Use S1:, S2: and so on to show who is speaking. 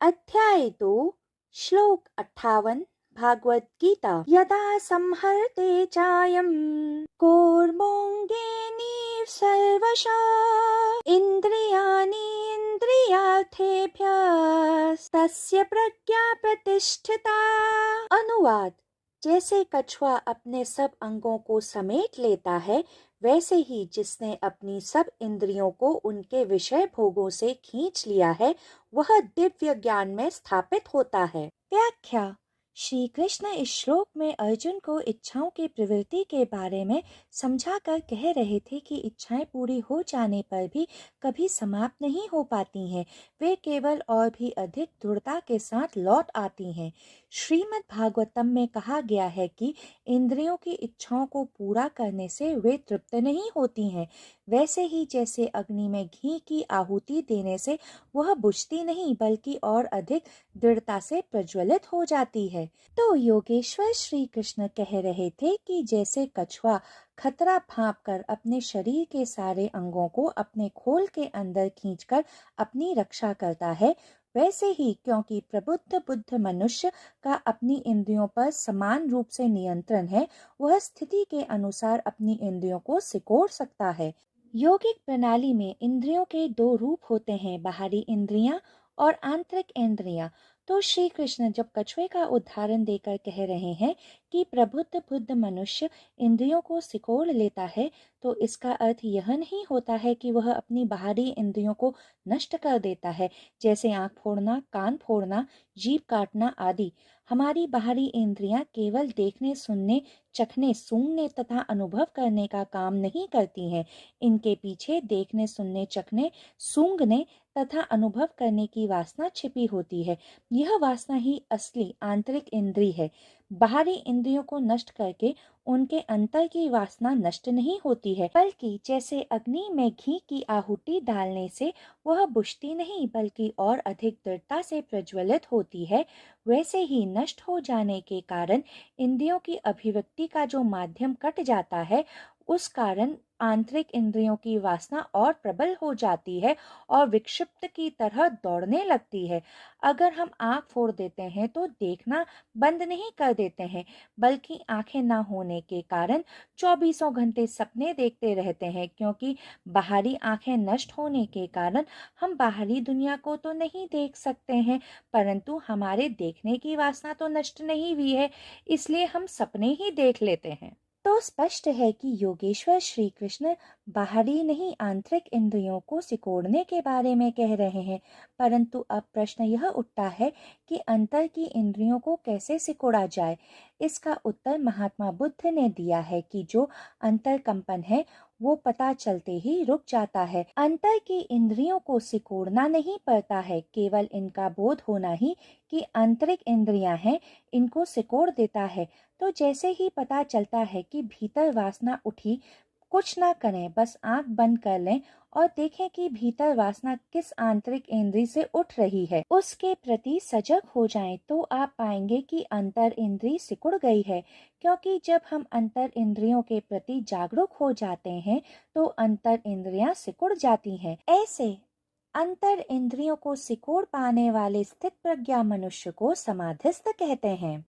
S1: अध्याय 2 श्लोक 58 भागवत गीता। यदा संहर्ते चायं कूर्मोऽङ्गेनीव सर्वशः इन्द्रियाणि इन्द्रियार्थेभ्यस्तस्य प्रज्ञा प्रतिष्ठिता। अनुवाद। जैसे कछुआ अपने सब अंगों को समेट लेता है, वैसे ही जिसने अपनी सब इंद्रियों को उनके विषय भोगों से खींच लिया है, वह दिव्य ज्ञान में स्थापित होता है। व्याख्या। श्री कृष्ण इस श्लोक में अर्जुन को इच्छाओं की प्रवृत्ति के बारे में समझाकर कह रहे थे कि इच्छाएं पूरी हो जाने पर भी कभी समाप्त नहीं हो पाती हैं, वे केवल और भी अधिक दृढ़ता के साथ लौट आती हैं। श्रीमद् भागवतम में कहा गया है कि इंद्रियों की इच्छाओं को पूरा करने से वे तृप्त नहीं होती हैं, वैसे ही जैसे अग्नि में घी की आहुति देने से वह बुझती नहीं बल्कि और अधिक दृढ़ता से प्रज्वलित हो जाती है। तो योगेश्वर श्री कृष्ण कह रहे थे कि जैसे कछुआ खतरा भांपकर अपने शरीर के सारे अंगों को अपने खोल के अंदर खींचकर अपनी रक्षा करता है, वैसे ही क्योंकि प्रबुद्ध बुद्ध मनुष्य का अपनी इंद्रियों पर समान रूप से नियंत्रण है, वह स्थिति के अनुसार अपनी इंद्रियों को सिकोड़ सकता है। योगिक प्रणाली में इंद्रियों के दो रूप होते हैं, बाहरी इंद्रियां और आंतरिक इंद्रियां। तो श्री कृष्ण जब कछुए का उदाहरण देकर कह रहे हैं कि प्रबुद्ध बुद्ध मनुष्य इंद्रियों को सिकोड़ लेता है, तो इसका अर्थ यह नहीं होता है कि वह अपनी बाहरी इंद्रियों को नष्ट कर देता है, जैसे आंख फोड़ना, कान फोड़ना, जीभ काटना आदि। हमारी बाहरी इंद्रियां केवल देखने, सुनने, चखने, सूंघने तथा अनुभव करने का काम नहीं करती हैं। इनके पीछे देखने, सुनने, चखने, सूंघने तथा अनुभव करने की वासना छिपी होती है। यह वासना ही असली आंतरिक इंद्रिय है। बाहरी इंद्रियों को नष्ट करके उनके अंतर की वासना नष्ट नहीं होती है, बल्कि जैसे अग्नि में घी की आहुति डालने से वह बुझती नहीं बल्कि और अधिक दृढ़ता से प्रज्वलित होती है, वैसे ही नष्ट हो जाने के कारण इंद्रियों की अभिव्यक्ति का जो माध्यम कट जाता है, उस कारण आंतरिक इंद्रियों की वासना और प्रबल हो जाती है और विक्षिप्त की तरह दौड़ने लगती है। अगर हम आंख फोड़ देते हैं तो देखना बंद नहीं कर देते हैं, बल्कि आंखें ना होने के कारण 24 घंटे सपने देखते रहते हैं, क्योंकि बाहरी आंखें नष्ट होने के कारण हम बाहरी दुनिया को तो नहीं देख सकते हैं, परंतु हमारे देखने की वासना तो नष्ट नहीं हुई है, इसलिए हम सपने ही देख लेते हैं। तो स्पष्ट है कि योगेश्वर श्री कृष्ण बाहरी नहीं आंतरिक इंद्रियों को सिकोड़ने के बारे में कह रहे हैं, परंतु अब प्रश्न यह उठता है कि अंतर की इंद्रियों को कैसे सिकोड़ा जाए। इसका उत्तर महात्मा बुद्ध ने दिया है कि जो अंतर कंपन है वो पता चलते ही रुक जाता है। अंतर की इंद्रियों को सिकोड़ना नहीं पड़ता है, केवल इनका बोध होना ही कि आंतरिक इंद्रियां हैं इनको सिकोड़ देता है। तो जैसे ही पता चलता है कि भीतर वासना उठी, कुछ ना करें, बस आंख बंद कर लें और देखें कि भीतर वासना किस आंतरिक इंद्रिय से उठ रही है, उसके प्रति सजग हो जाएं, तो आप पाएंगे कि अंतर इंद्रिय सिकुड़ गई है। क्योंकि जब हम अंतर इंद्रियों के प्रति जागरूक हो जाते हैं तो अंतर इंद्रियां सिकुड़ जाती हैं। ऐसे अंतर इंद्रियों को सिकोड़ पाने वाले स्थित प्रज्ञा मनुष्य को समाधिस्थ कहते हैं।